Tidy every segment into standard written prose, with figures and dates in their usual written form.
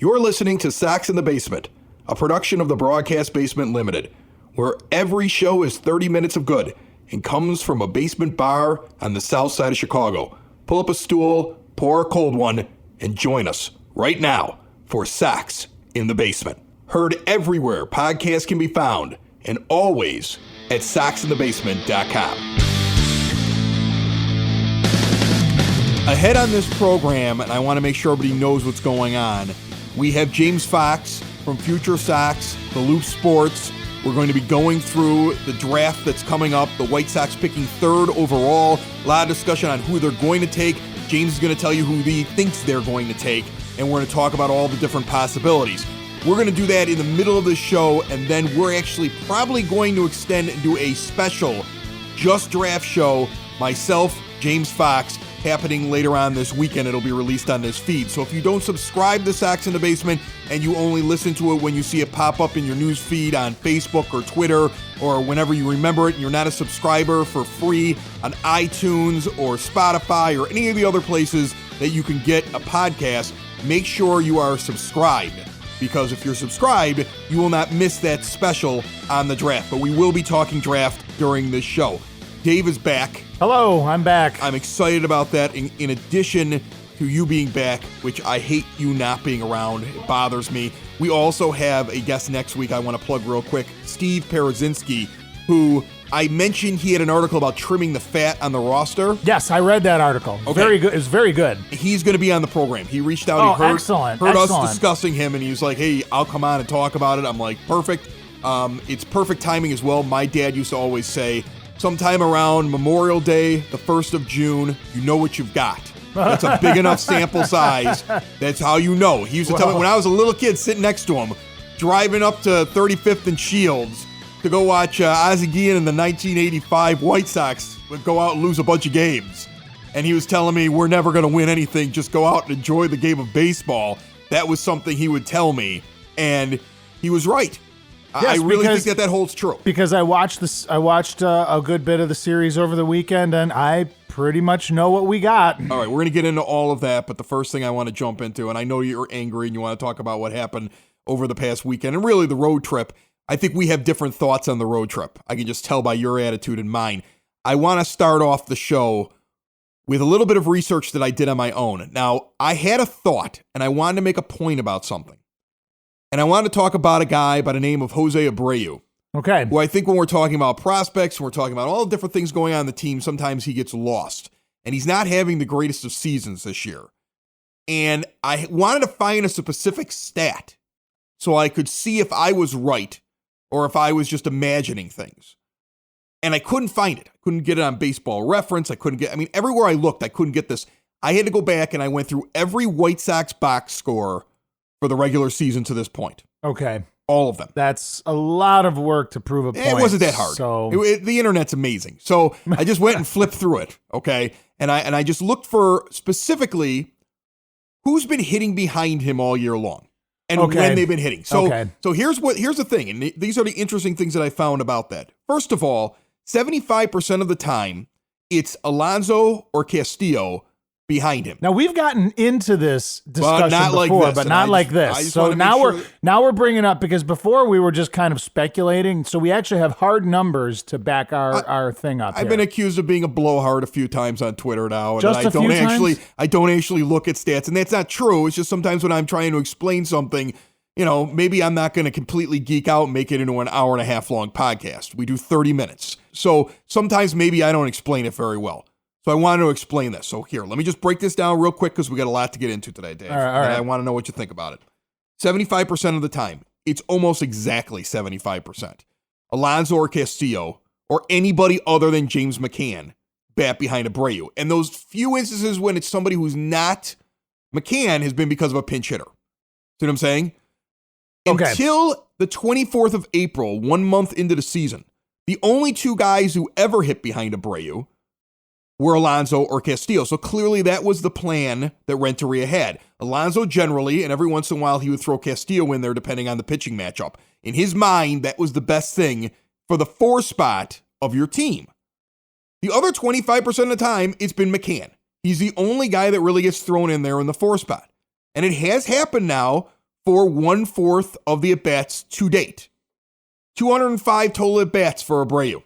You're listening to Sox in the Basement, a production of the Broadcast Basement Limited, where every show is 30 minutes of good and comes from a basement bar on the south side of Chicago. Pull up a stool, pour a cold one, and join us right now for Sox in the Basement. Heard everywhere podcasts can be found, and always at soxinthebasement.com. Ahead on this program, and I want to make sure everybody knows what's going on, we have James Fox from Future Sox, The Loop Sports. We're going to be going through the draft that's coming up, the White Sox picking third overall. A lot of discussion on who they're going to take. James is going to tell you who he thinks they're going to take, and we're going to talk about all the different possibilities. We're going to do that in the middle of the show, and then we're actually probably going to extend and do a special Just Draft show, myself, James Fox, happening later on this weekend. It'll be released on this feed. So if you don't subscribe to Sox in the Basement and you only listen to it when you see it pop up in your news feed on Facebook or Twitter or whenever you remember it, and you're not a subscriber for free on iTunes or Spotify or any of the other places that you can get a podcast, make sure you are subscribed. Because if you're subscribed, you will not miss that special on the draft. But we will be talking draft during this show. Dave is back. Hello, I'm back. I'm excited about that. In addition to you being back, which I hate you not being around, it bothers me. We also have a guest next week I want to plug real quick, Steve Parazynski, who I mentioned he had an article about trimming the fat on the roster. Yes, I read that article. Okay. Very good. It's very good. He's going to be on the program. He reached out. He heard excellent. us discussing him, and he was like, hey, I'll come on and talk about it. I'm like, perfect. It's perfect timing as well. My dad used to always say, sometime around Memorial Day, the 1st of June, you know what you've got. That's a big enough sample size. That's how you know. He used to tell me when I was a little kid sitting next to him, driving up to 35th and Shields to go watch Ozzie Guillen in the 1985 White Sox would go out and lose a bunch of games. And he was telling me, we're never going to win anything. Just go out and enjoy the game of baseball. That was something he would tell me. And he was right. Yes, I really think that holds true. Because I watched this. I watched a good bit of the series over the weekend, and I pretty much know what we got. All right, we're going to get into all of that, but the first thing I want to jump into, and I know you're angry and you want to talk about what happened over the past weekend, and really the road trip. I think we have different thoughts on the road trip. I can just tell by your attitude and mine. I want to start off the show with a little bit of research that I did on my own. Now, I had a thought, and I wanted to make a point about something. And I wanted to talk about a guy by the name of Jose Abreu. Okay. Who I think when we're talking about prospects, when we're talking about all the different things going on in the team, sometimes he gets lost. And he's not having the greatest of seasons this year. And I wanted to find a specific stat so I could see if I was right or if I was just imagining things. And I couldn't find it. I couldn't get it on Baseball Reference. Everywhere I looked, I couldn't get this. I had to go back and I went through every White Sox box score for the regular season to this point. Okay. All of them. That's a lot of work to prove a point. It wasn't that hard. So the internet's amazing. So I just went and flipped through it. Okay. And I just looked for specifically who's been hitting behind him all year long and when they've been hitting. So here's the thing. And these are the interesting things that I found about that. First of all, 75% of the time it's Alonso or Castillo behind him. Now we've gotten into this discussion before, but not like this. So now we're bringing up, because before we were just kind of speculating. So we actually have hard numbers to back our thing up. I've been accused of being a blowhard a few times on Twitter now, and just I don't actually look at stats, and that's not true. It's just sometimes when I'm trying to explain something, maybe I'm not going to completely geek out and make it into an hour and a half long podcast. We do 30 minutes. So sometimes maybe I don't explain it very well. So I wanted to explain this. So here, let me just break this down real quick because we got a lot to get into today, Dave. All right. I want to know what you think about it. 75% of the time, it's almost exactly 75%. Alonso or Castillo or anybody other than James McCann bat behind Abreu. And those few instances when it's somebody who's not McCann has been because of a pinch hitter. See what I'm saying? Okay. Until the 24th of April, 1 month into the season, the only two guys who ever hit behind Abreu were Alonso or Castillo. So clearly that was the plan that Renteria had. Alonso generally, and every once in a while he would throw Castillo in there depending on the pitching matchup. In his mind, that was the best thing for the 4 spot of your team. The other 25% of the time, it's been McCann. He's the only guy that really gets thrown in there in the 4 spot. And it has happened now for 1/4 of the at-bats to date. 205 total at-bats for Abreu.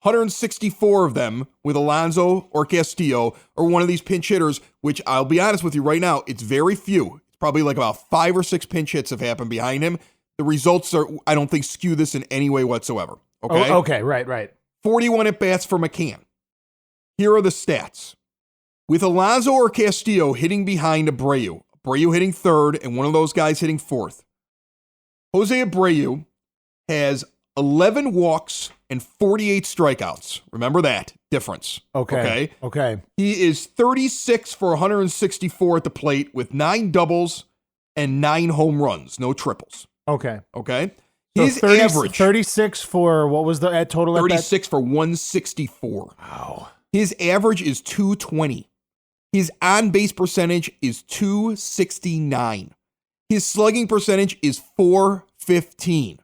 164 of them with Alonso or Castillo or one of these pinch hitters, which I'll be honest with you right now, it's very few. It's probably like about 5 or 6 pinch hits have happened behind him. The results are, I don't think, skew this in any way whatsoever. Okay? Oh, okay, right. 41 at-bats for McCann. Here are the stats. With Alonso or Castillo hitting behind Abreu hitting third, and one of those guys hitting fourth, Jose Abreu has 11 walks and 48 strikeouts. Remember that difference. Okay. He is 36 for 164 at the plate with 9 doubles and 9 home runs, no triples. Okay. His average 36 for what was the total? 36 for 164. Wow. His average is 220. His on-base percentage is 269. His slugging percentage is 415.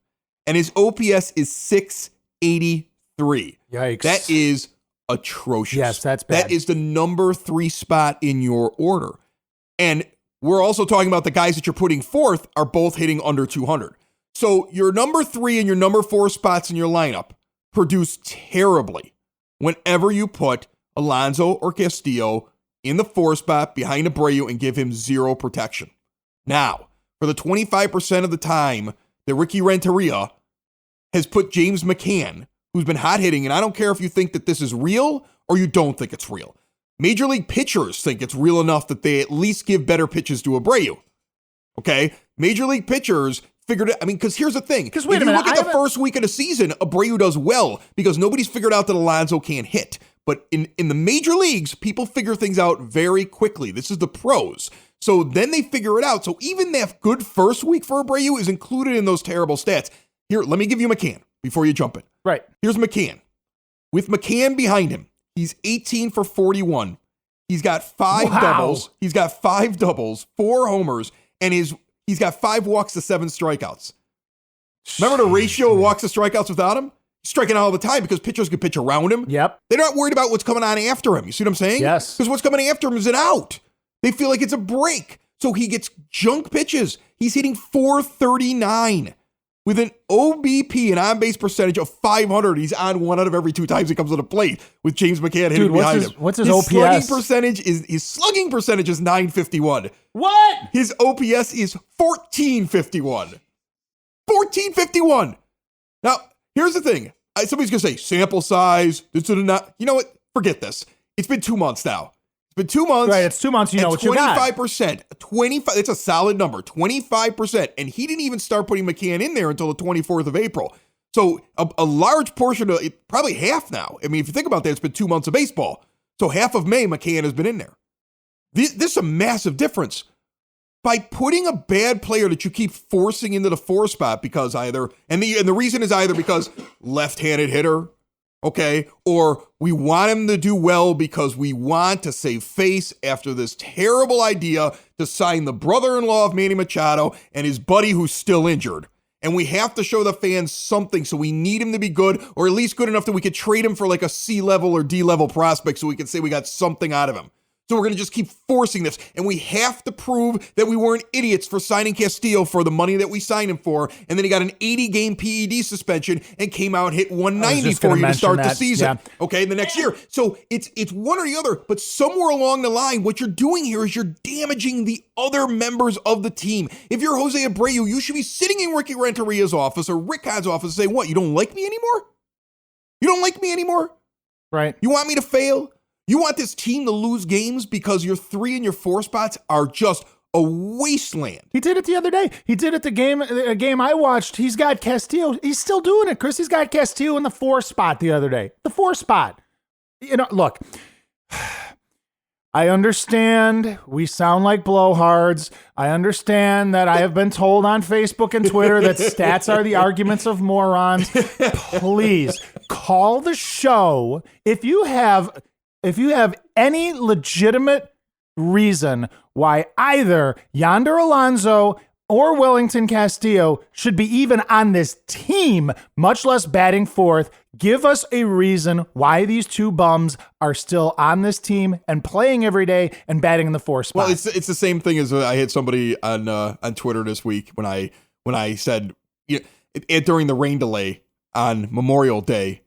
And his OPS is 683. Yikes. That is atrocious. Yes, that's bad. That is the number 3 spot in your order. And we're also talking about the guys that you're putting fourth are both hitting under 200. So your number 3 and your number 4 spots in your lineup produce terribly whenever you put Alonso or Castillo in the 4 spot behind Abreu and give him 0 protection. Now, for the 25% of the time that Ricky Renteria has put James McCann, who's been hot hitting, and I don't care if you think that this is real or you don't think it's real. Major league pitchers think it's real enough that they at least give better pitches to Abreu. Okay? Major league pitchers figured it. I mean, because here's the thing. Because wait a minute. Look at the first week of the season, Abreu does well because nobody's figured out that Alonso can't hit. But in the major leagues, people figure things out very quickly. This is the pros. So then they figure it out. So even that good first week for Abreu is included in those terrible stats. Here, let me give you McCann before you jump in. Right. Here's McCann. With McCann behind him, he's 18 for 41. He's got 5 doubles. He's got 5 doubles, 4 homers, and he's got 5 walks to 7 strikeouts. Remember the ratio of walks to strikeouts without him? He's striking out all the time because pitchers can pitch around him. Yep. They're not worried about what's coming on after him. You see what I'm saying? Yes. Because what's coming after him is an out. They feel like it's a break. So he gets junk pitches. He's hitting 439 with an OBP, an on-base percentage of 500. He's on 1 out of every 2 times he comes to the plate with James McCann hitting behind him. What's his OPS? His slugging percentage is 951. What? His OPS is 1451. 1451. Now, here's the thing. Somebody's going to say, sample size, this is not. You know what? Forget this. It's been 2 months now. It's been 2 months. Right, it's 2 months. You know what you got. 25%. 25. It's a solid number. 25%. And he didn't even start putting McCann in there until the 24th of April. So a large portion of it, probably half now. I mean, if you think about that, it's been 2 months of baseball. So half of May, McCann has been in there. This is a massive difference. By putting a bad player that you keep forcing into the 4 spot because either, and the reason is either because left-handed hitter, okay, or we want him to do well because we want to save face after this terrible idea to sign the brother-in-law of Manny Machado and his buddy who's still injured. And we have to show the fans something, so we need him to be good, or at least good enough that we could trade him for like a C-level or D-level prospect so we can say we got something out of him. So we're going to just keep forcing this. And we have to prove that we weren't idiots for signing Castillo for the money that we signed him for. And then he got an 80-game PED suspension and came out and hit 190 for you to start the season. Yeah. Okay, the next year. So it's one or the other. But somewhere along the line, what you're doing here is you're damaging the other members of the team. If you're Jose Abreu, you should be sitting in Ricky Renteria's office or Rick Hahn's office and saying, what, you don't like me anymore? You don't like me anymore? Right. You want me to fail? You want this team to lose games because your 3 and your 4 spots are just a wasteland. He did it the other day. He did it a game I watched. He's got Castillo. He's still doing it, Chris. He's got Castillo in the 4 spot the other day. The 4 spot. You know, look, I understand we sound like blowhards. I understand that I have been told on Facebook and Twitter that stats are the arguments of morons. Please call the show if you have any legitimate reason why either Yonder Alonso or Wellington Castillo should be even on this team, much less batting fourth. Give us a reason why these two bums are still on this team and playing every day and batting in the fourth spot. Well, it's the same thing as I had somebody on Twitter this week when I said during the rain delay on Memorial Day,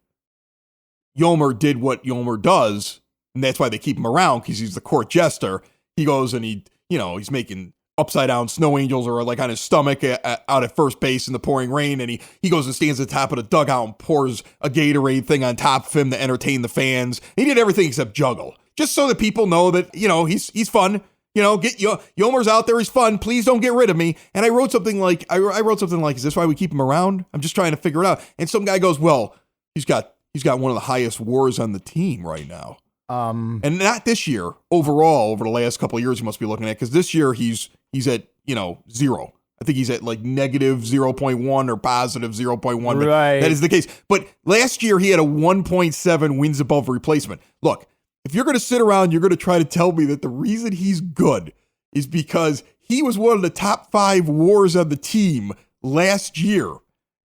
Yolmer did what Yolmer does, and that's why they keep him around, because he's the court jester. He goes and he's making upside down snow angels or like on his stomach out at first base in the pouring rain, and he goes and stands at the top of the dugout and pours a Gatorade thing on top of him to entertain the fans. He did everything except juggle, just so that people know that he's fun. Get Yolmer's out there. He's fun. Please don't get rid of me. And I wrote something like, is this why we keep him around? I'm just trying to figure it out. And some guy goes, well, he's got one of the highest WARs on the team right now. And not this year, overall, over the last couple of years, you must be looking at, because this year he's at, 0. I think he's at like negative 0.1 or positive 0.1. Right. That is the case. But last year he had a 1.7 wins above replacement. Look, if you're going to sit around, you're going to try to tell me that the reason he's good is because he was one of the top 5 WARs on the team last year.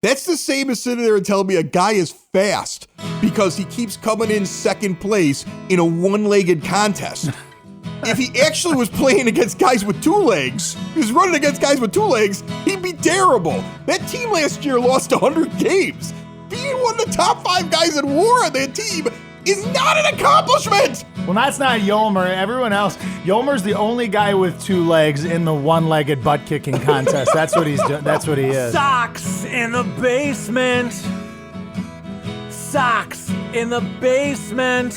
That's the same as sitting there and telling me a guy is fast because he keeps coming in second place in a one-legged contest. If he actually was playing against guys with 2 legs, he was running against guys with 2 legs, he'd be terrible. That team last year lost 100 games. Being one of the top 5 guys in WAR on that team is not an accomplishment. Well, that's not Yolmer. Everyone else, Yolmer's the only guy with 2 legs in the one-legged butt-kicking contest. That's what he's doing. That's what he is. Socks in the basement. Socks in the basement.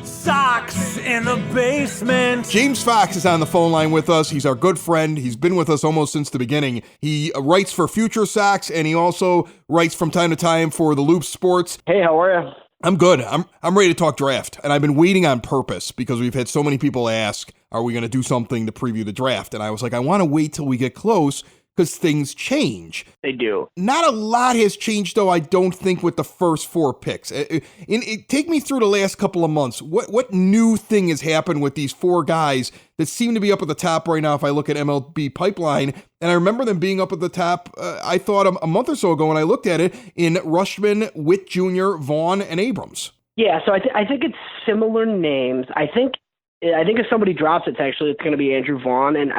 Socks in the basement. James Fox is on the phone line with us. He's our good friend. He's been with us almost since the beginning. He writes for Future Sox, and he also writes from time to time for the Loop Sports. Hey, how are you? I'm good. I'm ready to talk draft, and I've been waiting on purpose because we've had so many people ask, are we going to do something to preview the draft? And I was like, I want to wait till we get close because things change. They do. Not a lot has changed, though, I don't think, with the first 4 picks. Take me through the last couple of months. What new thing has happened with these 4 guys that seem to be up at the top right now if I look at MLB Pipeline? And I remember them being up at the top, I thought, a month or so ago when I looked at it, in Rutschman, Witt Jr., Vaughn, and Abrams. Yeah, so I think it's similar names. I think if somebody drops it's going to be Andrew Vaughn, and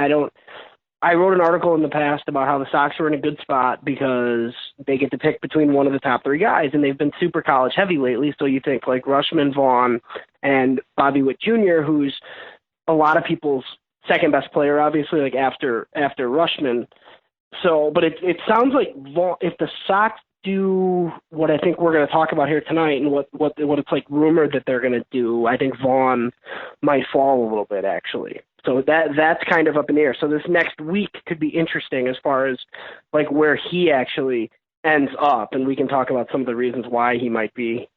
I wrote an article in the past about how the Sox are in a good spot because they get to pick between one of the top 3 guys, and they've been super college heavy lately. So you think like Rutschman, Vaughn, and Bobby Witt Jr., who's a lot of people's second best player, obviously, like after Rutschman. So, but it sounds like Vaughn, if the Sox do what I think we're going to talk about here tonight, and what it's like rumored that they're going to do, I think Vaughn might fall a little bit, actually. So that's kind of up in the air. So this next week could be interesting as far as like where he actually ends up, and we can talk about some of the reasons why he might be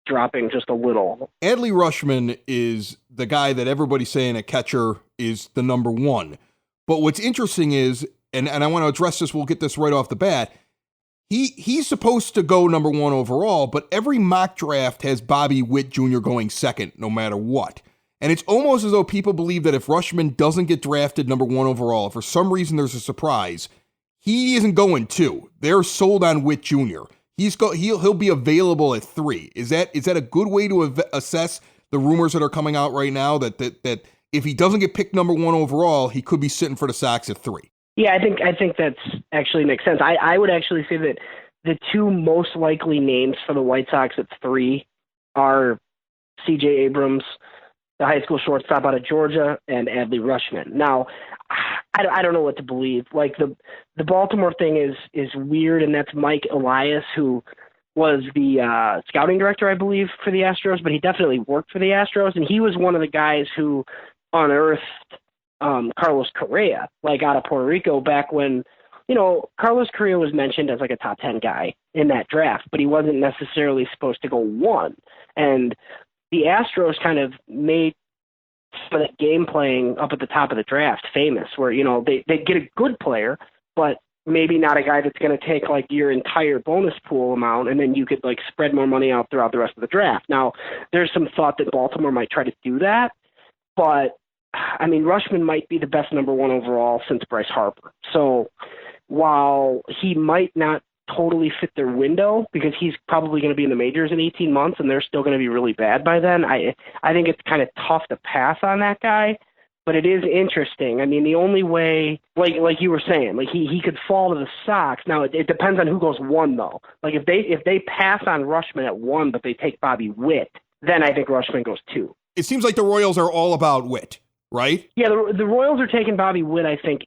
dropping just a little. Adley Rutschman is the guy that everybody's saying a catcher is the number 1. But what's interesting is, and I want to address this, we'll get this right off the bat, he's supposed to go number 1 overall, but every mock draft has Bobby Witt Jr. going second no matter what. And it's almost as though people believe that if Rutschman doesn't get drafted number 1 overall, if for some reason there's a surprise, he isn't going 2. They're sold on Witt Jr. He'll be available at 3. Is that a good way to assess the rumors that are coming out right now that if he doesn't get picked number 1 overall, he could be sitting for the Sox at 3? Yeah, I think that's actually makes sense. I would actually say that the 2 most likely names for the White Sox at 3 are C.J. Abrams, the high school shortstop out of Georgia, and Adley Rutschman. Now, I don't know what to believe. Like the Baltimore thing is weird, and that's Mike Elias, who was the scouting director, I believe, for the Astros, but he definitely worked for the Astros, and he was one of the guys who unearthed Carlos Correa, like out of Puerto Rico back when, Carlos Correa was mentioned as like a top 10 guy in that draft, but he wasn't necessarily supposed to go 1. And the Astros kind of made some of that game playing up at the top of the draft famous, where, they get a good player, but maybe not a guy that's going to take like your entire bonus pool amount, and then you could like spread more money out throughout the rest of the draft. Now, there's some thought that Baltimore might try to do that, but I mean, Rushman might be the best number one overall since Bryce Harper. So while he might not totally fit their window because he's probably going to be in the majors in 18 months and they're still going to be really bad by then, I think it's kind of tough to pass on that guy. But it is interesting. I mean, the only way, like you were saying, like he could fall to the Sox. Now it depends on who goes 1 though. Like if they pass on Rushman at 1, but they take Bobby Witt, then I think Rushman goes 2. It seems like the Royals are all about Witt, right? Yeah, the Royals are taking Bobby Witt, I think,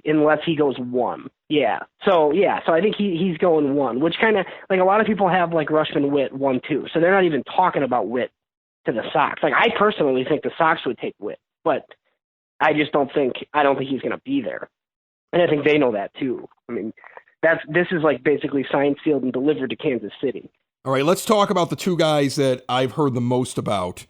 unless he goes 1. Yeah. So I think he's going 1, which kind of, like, a lot of people have like Rushman, Witt 1, 2. So they're not even talking about Witt to the Sox. Like, I personally think the Sox would take Witt, but I don't think he's going to be there. And I think they know that too. I mean, this is like basically signed, sealed, and delivered to Kansas City. All right, let's talk about the 2 guys that I've heard the most about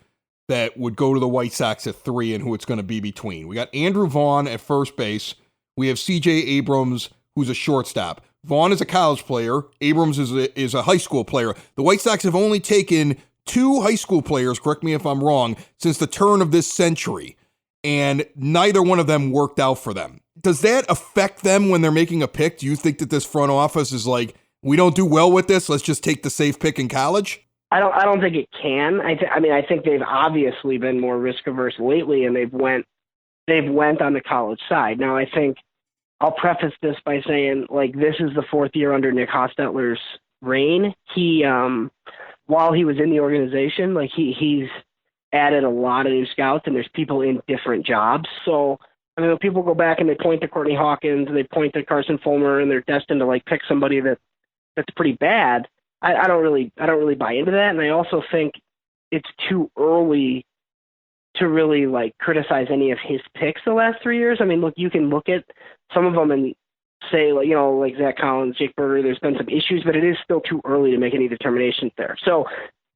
that would go to the White Sox at 3 and who it's going to be between. We got Andrew Vaughn at first base. We have C.J. Abrams, who's a shortstop. Vaughn is a college player. Abrams is a high school player. The White Sox have only taken 2 high school players, correct me if I'm wrong, since the turn of this century, and neither one of them worked out for them. Does that affect them when they're making a pick? Do you think that this front office is like, we don't do well with this, let's just take the safe pick in college? I don't think it can. I think they've obviously been more risk averse lately, and they've went on the college side. Now, I think I'll preface this by saying, like, this is the 4th year under Nick Hostetler's reign. He, while he was in the organization, like he's added a lot of new scouts, and there's people in different jobs. So, I mean, when people go back and they point to Courtney Hawkins, and they point to Carson Fulmer, and they're destined to like pick somebody that's pretty bad, I don't really buy into that. And I also think it's too early to really like criticize any of his picks the last 3 years. I mean, look, you can look at some of them and say, like, you know, like Zach Collins, Jake Berger, there's been some issues, but it is still too early to make any determinations there. So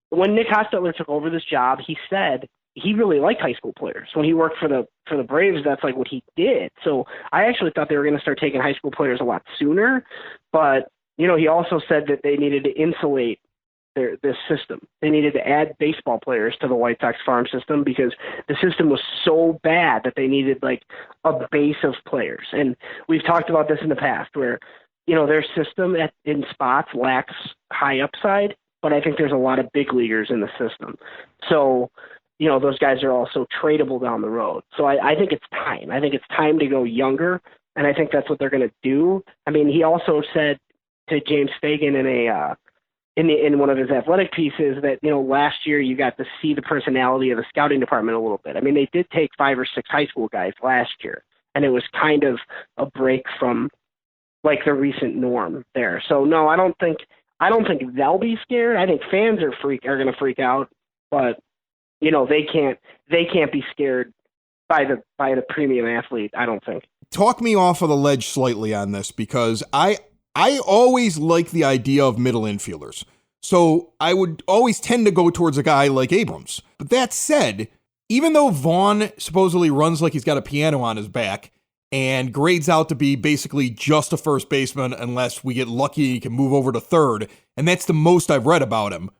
when Nick Hostetler took over this job, he said he really liked high school players. When he worked for the Braves, that's like what he did. So I actually thought they were going to start taking high school players a lot sooner, but you know, he also said that they needed to insulate this system. They needed to add baseball players to the White Sox farm system because the system was so bad that they needed like a base of players. And we've talked about this in the past where, you know, their system in spots lacks high upside, but I think there's a lot of big leaguers in the system. So, you know, those guys are also tradable down the road. So I think it's time. I think it's time to go younger, and I think that's what they're going to do. I mean, he also said to James Fagan in one of his athletic pieces that, you know, last year you got to see the personality of the scouting department a little bit. I mean, they did take 5 or 6 high school guys last year, and it was kind of a break from like the recent norm there. So no, I don't think they'll be scared. I think fans are going to freak out, but you know, they can't be scared by the premium athlete, I don't think. Talk me off of the ledge slightly on this, because I always like the idea of middle infielders. So I would always tend to go towards a guy like Abrams. But that said, even though Vaughn supposedly runs like he's got a piano on his back and grades out to be basically just a first baseman unless we get lucky and he can move over to third, and that's the most I've read about him,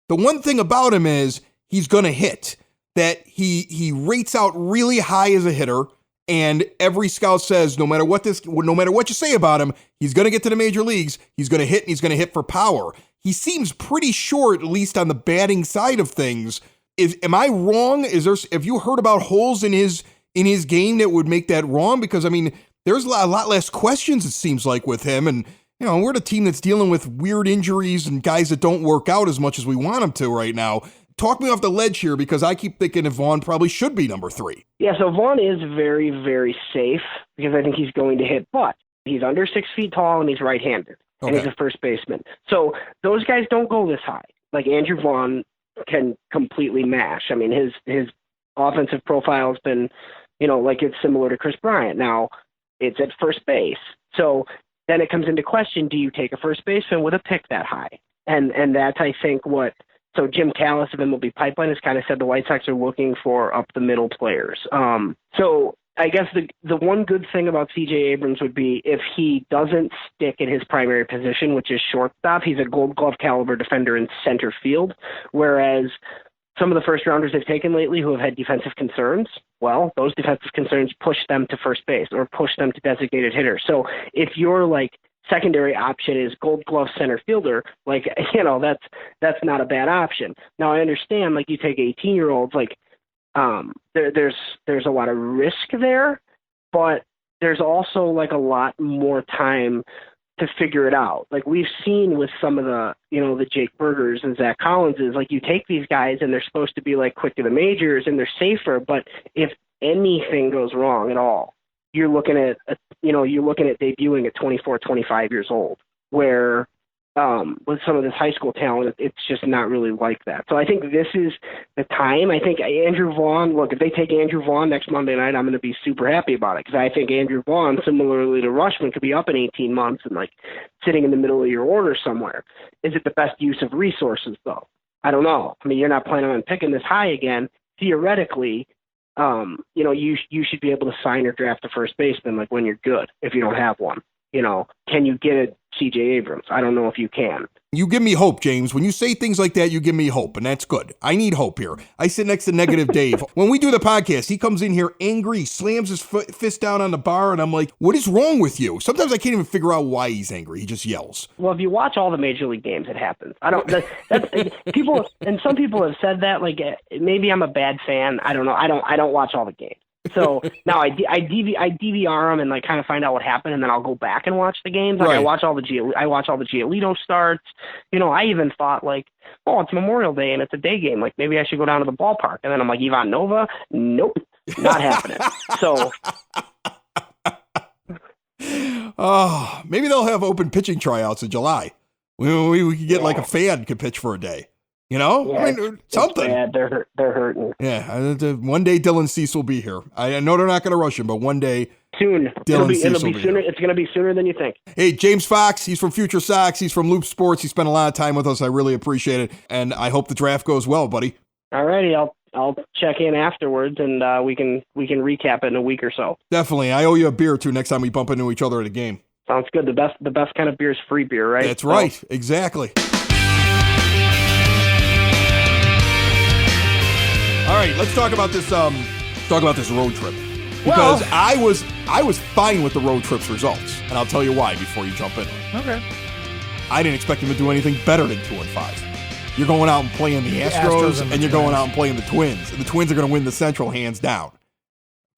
the one thing about him is he's going to hit. That he rates out really high as a hitter, and every scout says no matter what you say about him, he's going to get to the major leagues. He's going to hit, and he's going to hit for power. He seems pretty short, at least on the batting side of things. Am I wrong? Have you heard about holes in his game that would make that wrong? Because I mean, there's a lot less questions it seems like with him, and you know, we're the team that's dealing with weird injuries and guys that don't work out as much as we want them to right now. Talk me off the ledge here, because I keep thinking that Vaughn probably should be number 3. Yeah, so Vaughn is very, very safe because I think he's going to hit, but he's under 6 feet tall and he's right-handed, and he's a first baseman. So those guys don't go this high. Like Andrew Vaughn can completely mash. I mean, his offensive profile has been, you know, like it's similar to Chris Bryant. Now it's at first base. So then it comes into question, do you take a first baseman with a pick that high? And that's, I think, so Jim Callis of MLB Pipeline has kind of said the White Sox are looking for up-the-middle players. So I guess the one good thing about C.J. Abrams would be if he doesn't stick in his primary position, which is shortstop. He's a Gold Glove caliber defender in center field, whereas some of the first rounders they've taken lately who have had defensive concerns, well, those defensive concerns push them to first base or push them to designated hitter. So if your like secondary option is Gold Glove center fielder, like, you know, that's not a bad option. Now I understand, like, you take 18-year-olds, like, there's a lot of risk there, but there's also like a lot more time to figure it out. Like we've seen with some of the, you know, the Jake Bergers and Zach Collinses, like you take these guys and they're supposed to be like quick to the majors and they're safer, but if anything goes wrong at all, you're looking at debuting at 24, 25 years old, where with some of this high school talent, it's just not really like that. So I think this is the time. I think Andrew Vaughn, look, if they take Andrew Vaughn next Monday night, I'm going to be super happy about it, because I think Andrew Vaughn, similarly to Rushman, could be up in 18 months and like sitting in the middle of your order somewhere. Is it the best use of resources, though? I don't know. I mean, you're not planning on picking this high again. Theoretically, you know, you should be able to sign or draft a first baseman like when you're good, if you don't have one. You know, can you get a C.J. Abrams? I don't know if you can. You give me hope, James. When you say things like that, you give me hope, and that's good. I need hope here. I sit next to Negative Dave. When we do the podcast, he comes in here angry, slams his fist down on the bar, and I'm like, what is wrong with you? Sometimes I can't even figure out why he's angry. He just yells. Well, if you watch all the Major League games, it happens. I don't. That's people, and some people have said that. Like, maybe I'm a bad fan. I don't know. I don't watch all the games. So now I DVR them and like kind of find out what happened, and then I'll go back and watch the games. Like, right. I watch all the Giolito starts. You know, I even thought like, oh, it's Memorial Day and it's a day game. Like maybe I should go down to the ballpark. And then I'm like, Ivan Nova, nope, not happening. So, oh, maybe they'll have open pitching tryouts in July. We could get like a fan could pitch for a day. You know, yeah, I mean, something. Bad. They're hurting. Yeah, one day Dylan Cease will be here. I know they're not going to rush him, but one day soon. It'll be sooner. Here. It's going to be sooner than you think. Hey, James Fox, he's from Future Sox. He's from Loop Sports. He spent a lot of time with us. I really appreciate it, and I hope the draft goes well, buddy. All righty, I'll check in afterwards, and we can recap it in a week or so. Definitely, I owe you a beer too next time we bump into each other at a game. Sounds good. The best kind of beer is free beer, right? That's right. Exactly. All right, let's talk about this. Talk about this road trip, because I was fine with the road trip's results, and I'll tell you why before you jump in. Okay. I didn't expect them to do anything better than 2-5. You're going out and playing the Astros and you're going out and playing the Twins, and the Twins are going to win the Central hands down.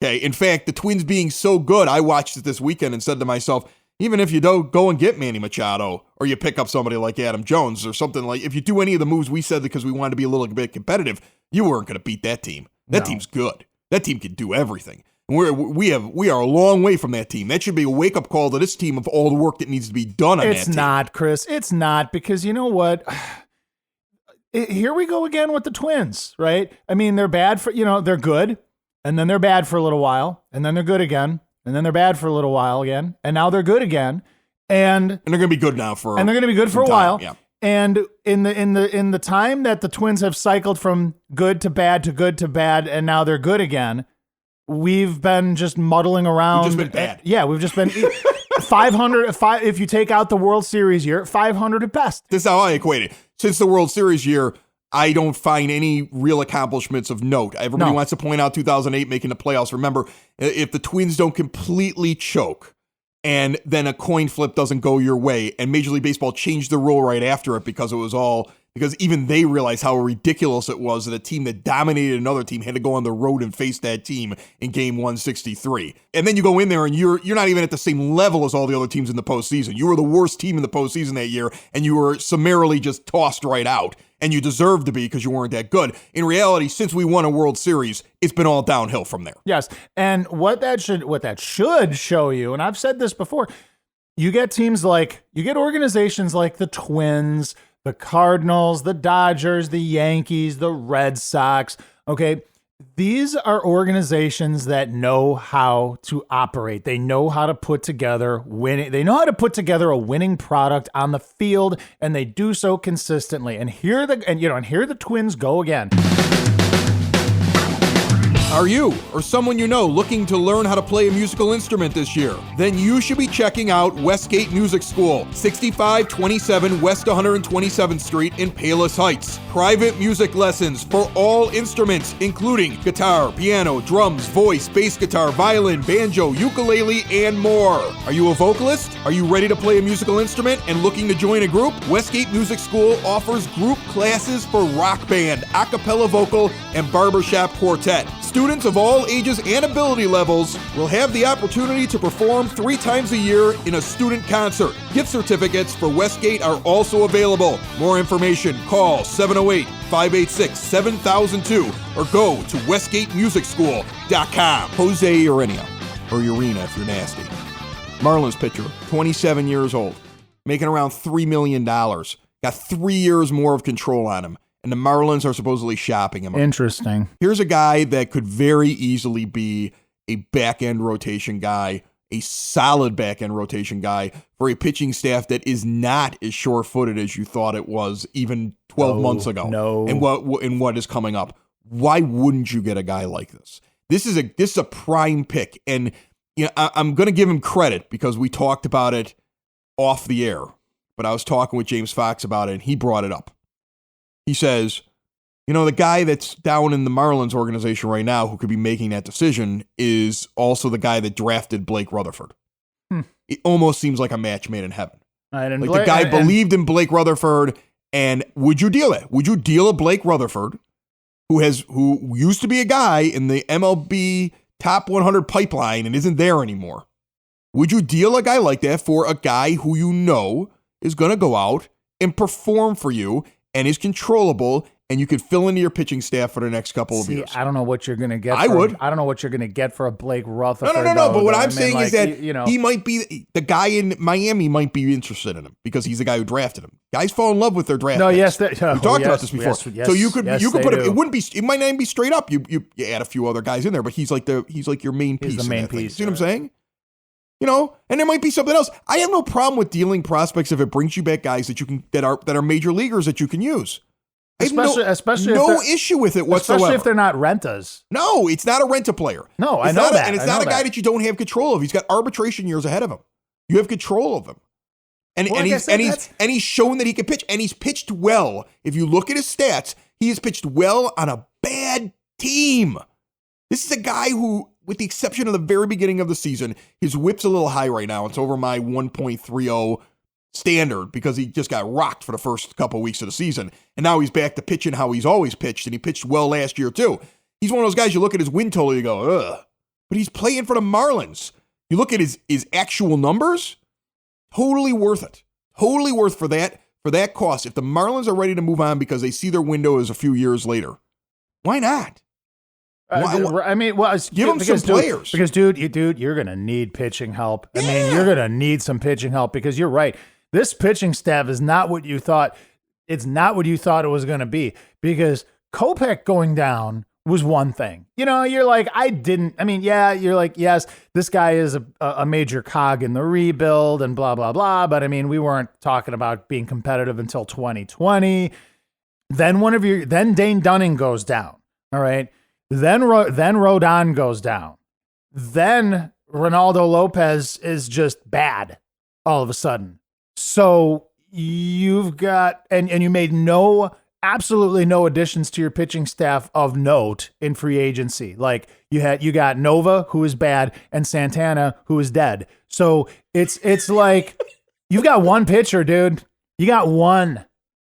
Okay. In fact, the Twins being so good, I watched it this weekend and said to myself, even if you don't go and get Manny Machado, or you pick up somebody like Adam Jones or something, like if you do any of the moves we said because we wanted to be a little bit competitive, you weren't going to beat that team. That team's good. That team can do everything. And we are a long way from that team. That should be a wake-up call to this team of all the work that needs to be done on that team. It's not, Chris. It's not, because you know what? Here we go again with the Twins, right? I mean, they're bad for, they're good, and then they're bad for a little while, and then they're good again, and then they're bad for a little while again, and now they're good again. And they're going to be good now for and they're going to be good for a while. Yeah. And in the time that the Twins have cycled from good to bad to good to bad, and now they're good again, we've been just muddling around. We've just been bad. Yeah, we've just been 500. If you take out the World Series year, 500 at best. This is how I equate it. Since the World Series year, I don't find any real accomplishments of note. Everybody wants to point out 2008 making the playoffs. Remember, if the Twins don't completely choke, and then a coin flip doesn't go your way, and Major League Baseball changed the rule right after it because even they realized how ridiculous it was that a team that dominated another team had to go on the road and face that team in game 163. And then you go in there and you're not even at the same level as all the other teams in the postseason. You were the worst team in the postseason that year, and you were summarily just tossed right out. And you deserved to be because you weren't that good. In reality, since we won a World Series, it's been all downhill from there. Yes, and what that should show you, and I've said this before, you get organizations like the Twins, the Cardinals, the Dodgers, the Yankees, the Red Sox. Okay, these are organizations that know how to operate. They know how to put together winning. They know how to put together a winning product on the field, and they do so consistently. And here the Twins go again. Are you or someone you know looking to learn how to play a musical instrument this year? Then you should be checking out Westgate Music School, 6527 West 127th Street in Palos Heights. Private music lessons for all instruments, including guitar, piano, drums, voice, bass guitar, violin, banjo, ukulele, and more. Are you a vocalist? Are you ready to play a musical instrument and looking to join a group? Westgate Music School offers group classes for rock band, a cappella vocal, and barbershop quartet. Students of all ages and ability levels will have the opportunity to perform 3 times a year in a student concert. Gift certificates for Westgate are also available. More information, call 708-586-7002 or go to westgatemusicschool.com. Jose Urena, or Urena if you're nasty. Marlins pitcher, 27 years old, making around $3 million. Got 3 years more of control on him. And the Marlins are supposedly shopping him. Interesting. Here's a guy that could very easily be a back-end rotation guy, a solid back-end rotation guy for a pitching staff that is not as sure-footed as you thought it was even 12 months ago. No. And what is coming up. Why wouldn't you get a guy like this? This is a prime pick. And you know, I'm going to give him credit because we talked about it off the air. But I was talking with James Fox about it, and he brought it up. He says, you know, the guy that's down in the Marlins organization right now who could be making that decision is also the guy that drafted Blake Rutherford. It almost seems like a match made in heaven. The guy believed in Blake Rutherford, and would you deal it? Would you deal a Blake Rutherford who used to be a guy in the MLB top 100 pipeline and isn't there anymore? Would you deal a guy like that for a guy who you know is going to go out and perform for you and is controllable, and you could fill into your pitching staff for the next couple of years? I don't know what you're going to get. I would. I don't know what you're going to get for a Blake Rutherford. No. But what I'm saying is that he might be the guy in Miami might be interested in him because he's the guy who drafted him. Guys fall in love with their draft. No, picks. yes, we talked about this before. Yes, so you could put him. do. It wouldn't be. It might not even be straight up. You add a few other guys in there, but he's like your main piece. He's the main piece. Thing. See what I'm saying? You know, and there might be something else. I have no problem with dealing prospects if it brings you back guys that are major leaguers that you can use. Especially no issue with it whatsoever. Especially if they're not rentas. No, it's not a rent-a-player. No, I know that. And it's not a guy that you don't have control of. He's got arbitration years ahead of him. You have control of him. And he's shown that he can pitch. And he's pitched well. If you look at his stats, he has pitched well on a bad team. This is a guy who, with the exception of the very beginning of the season, his whip's a little high right now. It's over my 1.30 standard because he just got rocked for the first couple of weeks of the season. And now he's back to pitching how he's always pitched, and he pitched well last year too. He's one of those guys, you look at his win total, you go, ugh. But he's playing for the Marlins. You look at his actual numbers, totally worth it. Totally worth for that cost. If the Marlins are ready to move on because they see their window is a few years later, why not? I mean, give them some players. Because, dude, you're going to need pitching help. I mean, you're going to need some pitching help because you're right. This pitching staff is not what you thought. It's not what you thought it was going to be because Kopech going down was one thing. You know, you're like, you're like, yes, this guy is a major cog in the rebuild and blah, blah, blah. But I mean, we weren't talking about being competitive until 2020. Then Dane Dunning goes down. All right. Then Rodon goes down. Then Ronaldo Lopez is just bad all of a sudden. So you've got, and you made absolutely no additions to your pitching staff of note in free agency. Like you got Nova, who is bad, and Santana, who is dead. So it's like you've got one pitcher, dude. You got one.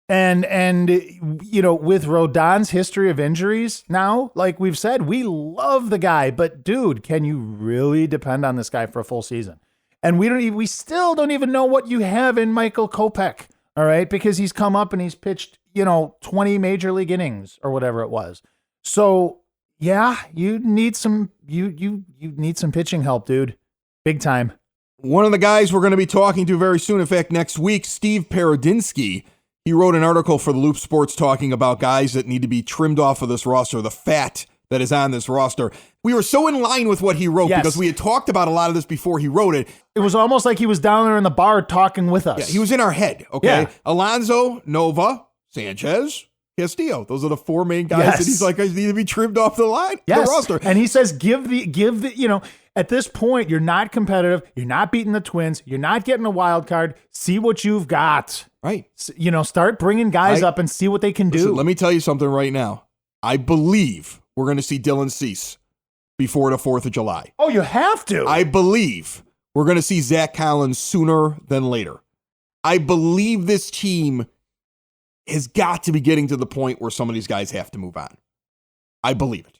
And you know, with Rodon's history of injuries now, like we've said, we love the guy, but dude, can you really depend on this guy for a full season? And we still don't even know what you have in Michael Kopech, all right? Because he's come up and he's pitched, 20 major league innings or whatever it was. So yeah, you need some pitching help, dude. Big time. One of the guys we're going to be talking to very soon, in fact, next week, Steve Parodinsky. He wrote an article for the Loop Sports talking about guys that need to be trimmed off of this roster, the fat that is on this roster. We were so in line with what he wrote because we had talked about a lot of this before he wrote it. It was almost like he was down there in the bar talking with us. Yeah, he was in our head, okay? Yeah. Alonso, Nova, Sanchez, Castillo. Those are the 4 main guys Yes. that he's like, I need to be trimmed off the line, Yes. the roster. And he says, give the, at this point, you're not competitive. You're not beating the Twins. You're not getting a wild card. See what you've got. Right. Start bringing guys up and see what they can do. Listen, let me tell you something right now. I believe we're going to see Dylan Cease before the 4th of July. Oh, you have to. I believe we're going to see Zach Collins sooner than later. I believe this team has got to be getting to the point where some of these guys have to move on. I believe it.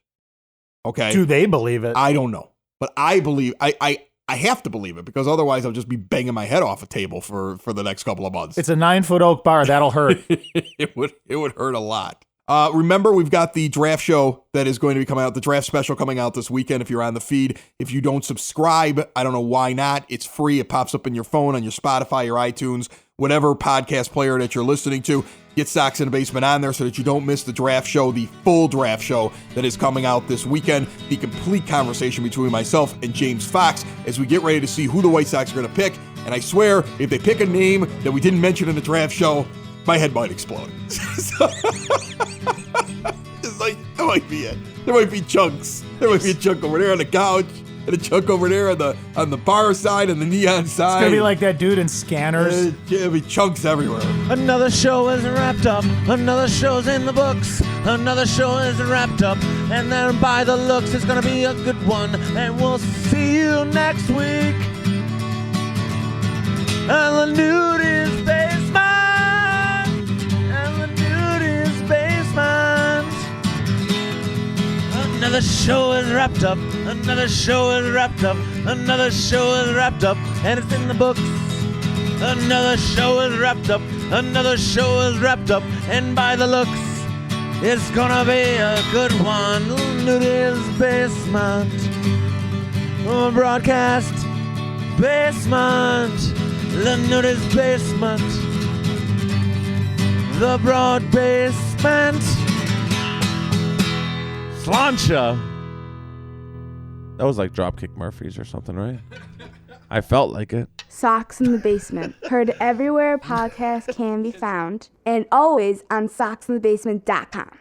Okay. Do they believe it? I don't know. But I believe I have to believe it, because otherwise I'll just be banging my head off a table for the next couple of months. It's a 9-foot oak bar. That'll hurt. It would hurt a lot. Remember, we've got the draft show that is going to be coming out, the draft special coming out this weekend if you're on the feed. If you don't subscribe, I don't know why not. It's free. It pops up in your phone, on your Spotify, your iTunes, whatever podcast player that you're listening to. Get Sox in the Basement on there so that you don't miss the draft show, the full draft show that is coming out this weekend. The complete conversation between myself and James Fox as we get ready to see who the White Sox are going to pick. And I swear, if they pick a name that we didn't mention in the draft show, my head might explode. It's like, that might be it. There might be chunks. There might be a chunk over there on the couch, and a chunk over there on the bar side and the neon side. It's going to be like that dude in Scanners. There'll be chunks everywhere. Another show is wrapped up. Another show's in the books. Another show is wrapped up. And then by the looks, it's gonna be a good one. And we'll see you next week. And the nude is basement. And the nude is basement. Another show is wrapped up. Another show is wrapped up. Another show is wrapped up. And it's in the books. Another show is wrapped up. Another show is wrapped up. And by the looks, it's gonna be a good one. Nudie's Basement. Broadcast Basement. The Nudie's Basement. The Broad Basement. Slancha. That was like Dropkick Murphys or something, right? I felt like it. Sox in the Basement. Heard everywhere podcasts can be found, and always on soxinthebasement.com.